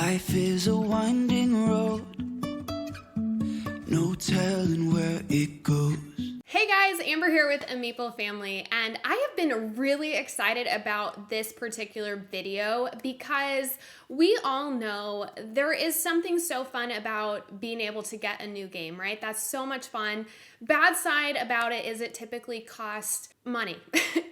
Life is a winding road, no telling where it goes. Hey guys, Amber here with A Meeple Family, and I have been really excited about this particular video because we all know there is something so fun about being able to get a new game, right? That's so much fun. Bad side about it is it typically costs money.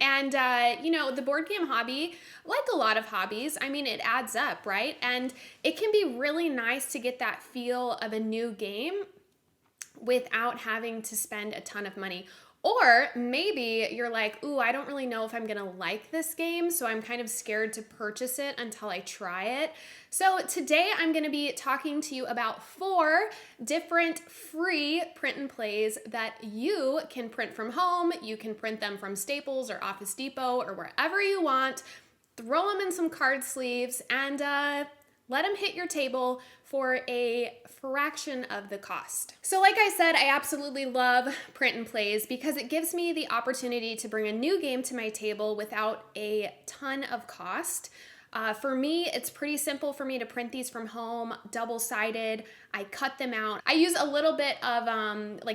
And, the board game hobby, like a lot of hobbies, I mean, it adds up, right? And it can be really nice to get that feel of a new game without having to spend a ton of money. Or maybe you're like, ooh, I don't really know if I'm gonna like this game, so I'm kind of scared to purchase it until I try it. So today I'm gonna be talking to you about 4 different free print and plays that you can print from home. You can print them from Staples or Office Depot or wherever you want. Throw them in some card sleeves and let them hit your table for a fraction of the cost. So like I said, I absolutely love print and plays because it gives me the opportunity to bring a new game to my table without a ton of cost. For me, it's pretty simple for me to print these from home, double-sided. I cut them out. I use a little bit of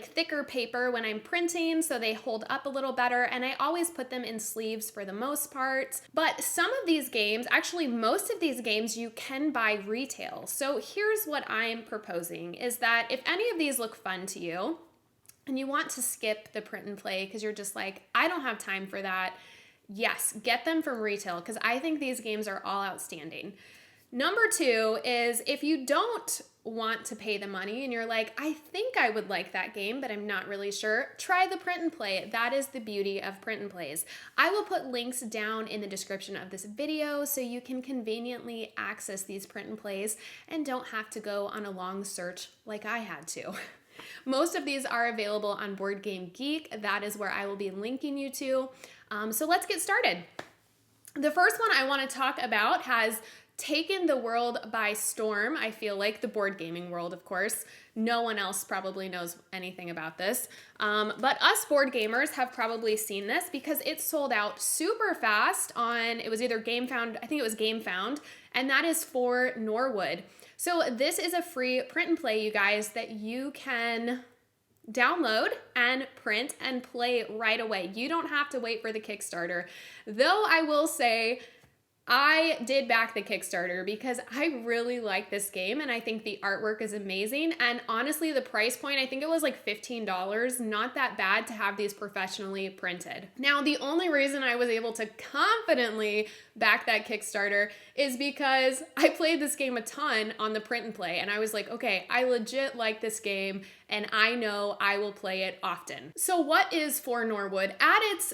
thicker paper when I'm printing so they hold up a little better, and I always put them in sleeves for the most part. But some of these games, actually most of these games, you can buy retail. So here's what I'm proposing is that if any of these look fun to you and you want to skip the print and play because you're just like, I don't have time for that, yes, get them from retail because I think these games are all outstanding. Number 2 is if you don't want to pay the money and you're like, I think I would like that game, but I'm not really sure, try the print and play. That is the beauty of print and plays. I will put links down in the description of this video so you can conveniently access these print and plays and don't have to go on a long search like I had to. Most of these are available on Board Game Geek. That is where I will be linking you to. So let's get started. The first one I want to talk about has taken the world by storm. I feel like the board gaming world, of course. No one else probably knows anything about this. But us board gamers have probably seen this because it sold out super fast on, it was either GameFound, I think it was GameFound, and that is for Norwood. So this is a free print and play, you guys, that you can download and print and play right away. You don't have to wait for the Kickstarter. Though I will say, I did back the Kickstarter because I really like this game and I think the artwork is amazing. And honestly, the price point, I think it was like $15, not that bad to have these professionally printed. Now, the only reason I was able to confidently back that Kickstarter is because I played this game a ton on the print and play and I was like, okay, I legit like this game and I know I will play it often. So what is For Norwood? At its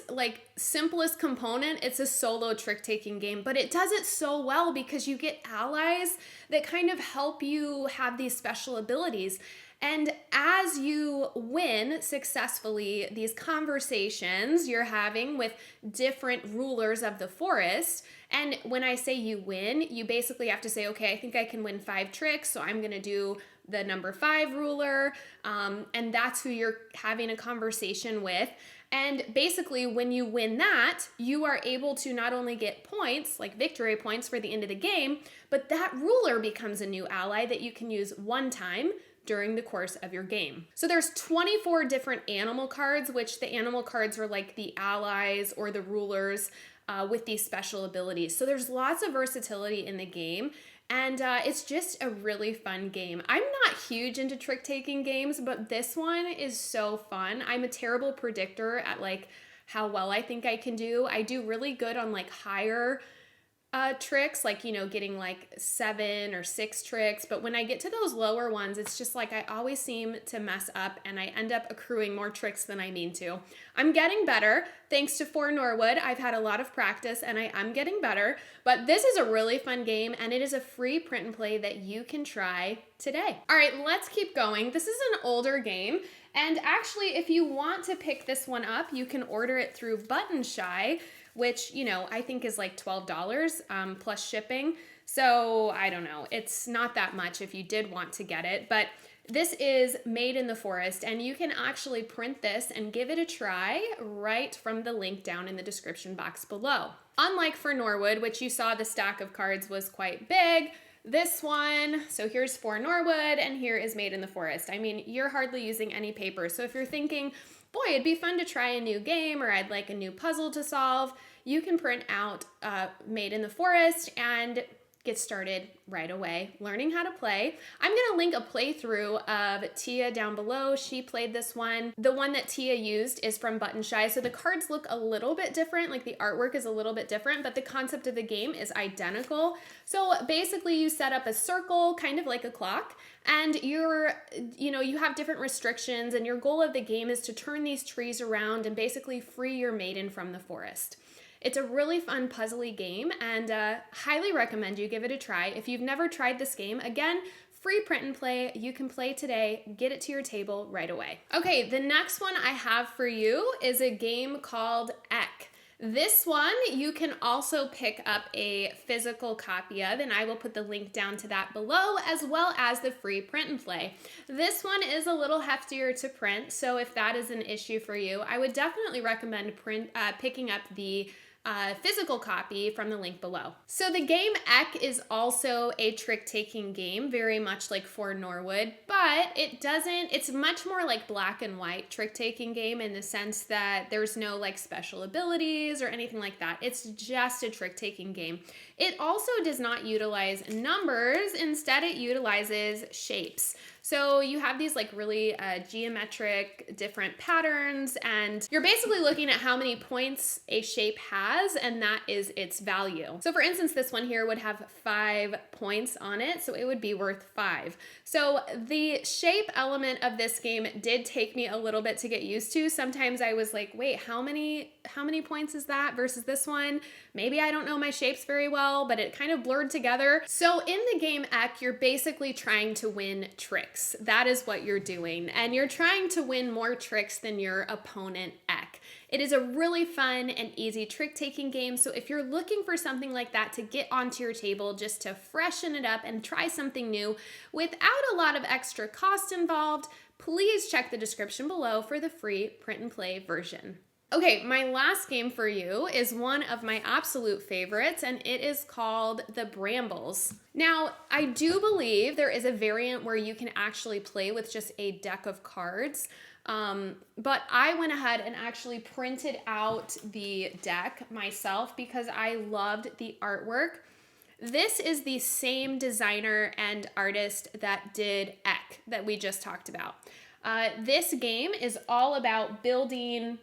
simplest component, it's a solo trick-taking game, but it does it so well because you get allies that kind of help you have these special abilities. And as you win successfully these conversations you're having with different rulers of the forest, and when I say you win, you basically have to say, okay, I think I can win 5 tricks, so I'm gonna do the number 5 ruler, and that's who you're having a conversation with. And basically, when you win that, you are able to not only get points, like victory points for the end of the game, but that ruler becomes a new ally that you can use one time during the course of your game. So there's 24 different animal cards, which the animal cards are like the allies or the rulers with these special abilities. So there's lots of versatility in the game. And it's just a really fun game. I'm not huge into trick-taking games, but this one is so fun. I'm a terrible predictor at how well I think I can do. I do really good on higher tricks, getting 7 or 6 tricks. But when I get to those lower ones, it's just I always seem to mess up and I end up accruing more tricks than I mean to. I'm getting better. Thanks to For Norwood, I've had a lot of practice and I am getting better. But this is a really fun game and it is a free print and play that you can try today. All right, let's keep going. This is an older game. And actually, if you want to pick this one up, you can order it through Button Shy, which, I think is $12 plus shipping. So I don't know, it's not that much if you did want to get it, but this is Maid in the Forest and you can actually print this and give it a try right from the link down in the description box below. Unlike For Norwood, which you saw the stack of cards was quite big, this one, so here's for Norwood, and here is Maid in the Forest. I mean, you're hardly using any paper. So if you're thinking, boy, it'd be fun to try a new game, or I'd like a new puzzle to solve, you can print out Maid in the Forest and get started right away learning how to play. I'm gonna link a playthrough of Tia down below. She played this one. The one that Tia used is from Button Shy, so the cards look a little bit different, like the artwork is a little bit different, but the concept of the game is identical. So basically you set up a circle, kind of like a clock, and you have different restrictions, and your goal of the game is to turn these trees around and basically free your maiden from the forest. It's a really fun puzzly game, and highly recommend you give it a try. If you've never tried this game, again, free print and play. You can play today, get it to your table right away. Okay, the next one I have for you is a game called Ek. This one you can also pick up a physical copy of, and I will put the link down to that below, as well as the free print and play. This one is a little heftier to print, so if that is an issue for you, I would definitely recommend picking up the physical copy from the link below. So the game Ek is also a trick-taking game, very much like for Norwood, but it's much more like black and white trick-taking game in the sense that there's no like special abilities or anything like that. It's just a trick-taking game. It also does not utilize numbers, instead it utilizes shapes. So you have these like really geometric different patterns, and you're basically looking at how many points a shape has, and that is its value. So for instance, this one here would have 5 points on it, so it would be worth 5. So the shape element of this game did take me a little bit to get used to. Sometimes I was like, wait, how many points is that versus this one? Maybe I don't know my shapes very well, but it kind of blurred together. So in the game Ek, you're basically trying to win tricks. That is what you're doing. And you're trying to win more tricks than your opponent Ek. It is a really fun and easy trick-taking game. So if you're looking for something like that to get onto your table just to freshen it up and try something new without a lot of extra cost involved, please check the description below for the free print and play version. Okay, my last game for you is one of my absolute favorites, and it is called the Brambles. Now, I do believe there is a variant where you can actually play with just a deck of cards, but I went ahead and actually printed out the deck myself because I loved the artwork. This is the same designer and artist that did Ek that we just talked about. This game is all about building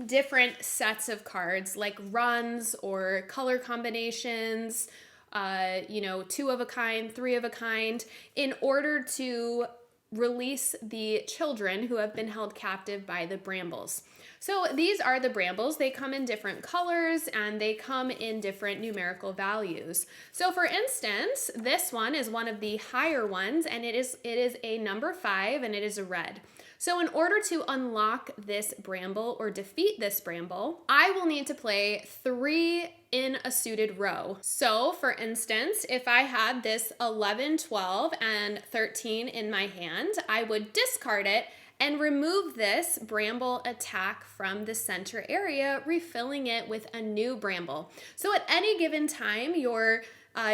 different sets of cards like runs or color combinations, 2 of a kind, 3 of a kind, in order to release the children who have been held captive by the Brambles. So these are the Brambles. They come in different colors and they come in different numerical values. So for instance, this one is one of the higher ones, and it is a number 5, and it is a red. So in order to unlock this Bramble or defeat this Bramble, I will need to play 3 in a suited row. So for instance, if I had this 11, 12, and 13 in my hand, I would discard it and remove this Bramble attack from the center area, refilling it with a new Bramble. So at any given time, your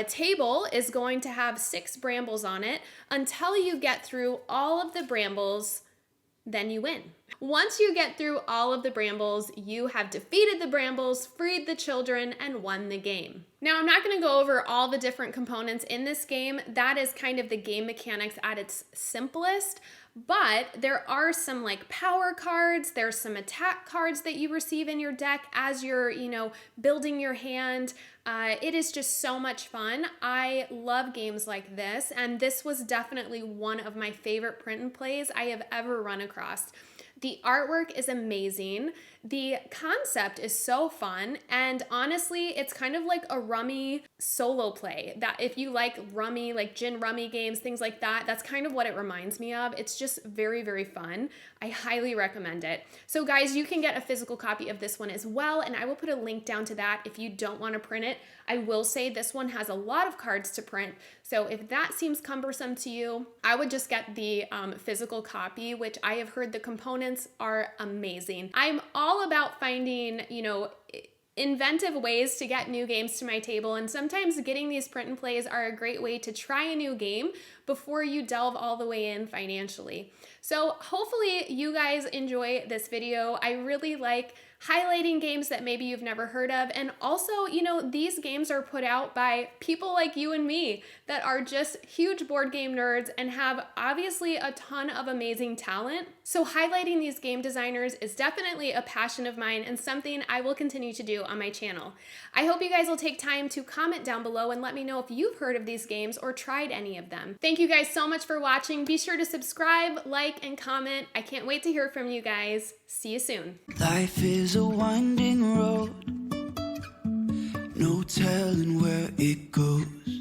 table is going to have 6 Brambles on it until you get through all of the Brambles. Then you win. Once you get through all of the Brambles, you have defeated the Brambles, freed the children, and won the game. Now, I'm not going to go over all the different components in this game. That is kind of the game mechanics at its simplest, but there are some like power cards, there's some attack cards that you receive in your deck as you're, building your hand. It is just so much fun. I love games like this, and this was definitely one of my favorite print and plays I have ever run across. The artwork is amazing. The concept is so fun, and honestly, it's kind of like a rummy solo play. That if you like rummy, like gin rummy games, things like that, that's kind of what it reminds me of. It's just very, very fun. I highly recommend it. So guys, you can get a physical copy of this one as well, and I will put a link down to that if you don't want to print it. I will say this one has a lot of cards to print, so if that seems cumbersome to you, I would just get the physical copy, which I have heard the components are amazing. I'm all about finding, inventive ways to get new games to my table, and sometimes getting these print and plays are a great way to try a new game before you delve all the way in financially. So hopefully you guys enjoy this video. I really like highlighting games that maybe you've never heard of, and also, you know, these games are put out by people like you and me that are just huge board game nerds and have obviously a ton of amazing talent. So highlighting these game designers is definitely a passion of mine and something I will continue to do on my channel. I hope you guys will take time to comment down below and let me know if you've heard of these games or tried any of them. Thank you guys so much for watching. Be sure to subscribe, like, and comment. I can't wait to hear from you guys. See you soon. Life is a winding road, no telling where it goes.